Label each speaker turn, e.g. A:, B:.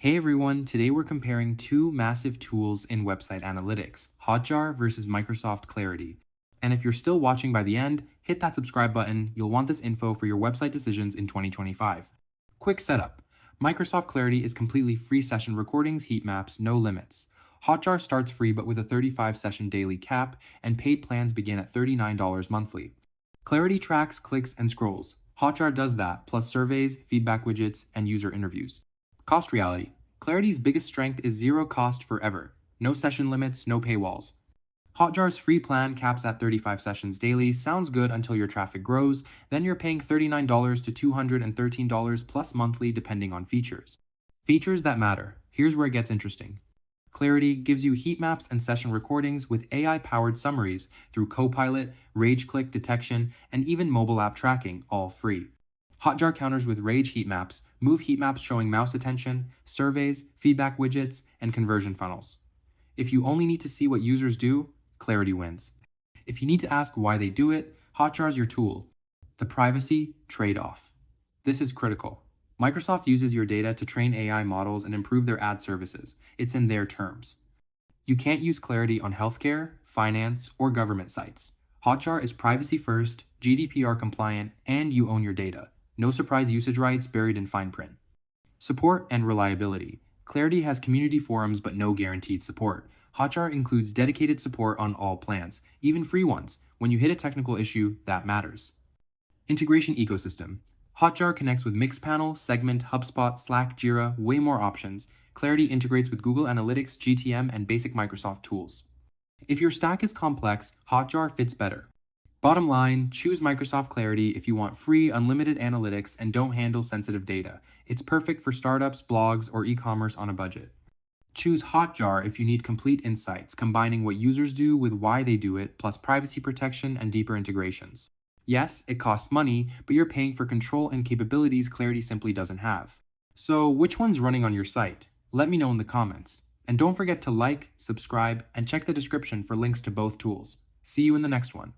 A: Hey everyone, today we're comparing two massive tools in website analytics, HotJar versus Microsoft Clarity. And if you're still watching by the end, hit that subscribe button. You'll want this info for your website decisions in 2025. Quick setup. Microsoft Clarity is completely free session recordings, Heatmaps, no limits. HotJar starts free but with a 35 session daily cap, and paid plans begin at $39 monthly. Clarity tracks, clicks, and scrolls. HotJar does that, plus surveys, feedback widgets, and user interviews. Cost reality. Clarity's biggest strength is zero cost forever. No session limits, no paywalls. HotJar's free plan caps at 35 sessions daily. Sounds good until your traffic grows. Then you're paying $39 to $213 plus monthly depending on features. Features that matter. Here's where it gets interesting. Clarity gives you heat maps and session recordings with AI-powered summaries through Copilot, rage click detection, and even mobile app tracking, all free. HotJar counters with rage heat maps, move heat maps showing mouse attention, surveys, feedback widgets, and conversion funnels. If you only need to see what users do, Clarity wins. If you need to ask why they do it, HotJar's your tool. The privacy trade-off. This is critical. Microsoft uses your data to train AI models and improve their ad services. It's in their terms. You can't use Clarity on healthcare, finance, or government sites. HotJar is privacy first, GDPR compliant, and you own your data. No surprise usage rights buried in fine print. Support and reliability. Clarity has community forums but no guaranteed support. HotJar includes dedicated support on all plans, even free ones. When you hit a technical issue, that matters. Integration ecosystem. HotJar connects with Mixpanel, Segment, HubSpot, Slack, Jira, way more options. Clarity integrates with Google Analytics, GTM, and basic Microsoft tools. If your stack is complex, HotJar fits better. Bottom line, choose Microsoft Clarity if you want free, unlimited analytics and don't handle sensitive data. It's perfect for startups, blogs, or e-commerce on a budget. Choose HotJar if you need complete insights, combining what users do with why they do it, plus privacy protection and deeper integrations. Yes, it costs money, but you're paying for control and capabilities Clarity simply doesn't have. So, which one's running on your site? Let me know in the comments. And don't forget to like, subscribe, and check the description for links to both tools. See you in the next one.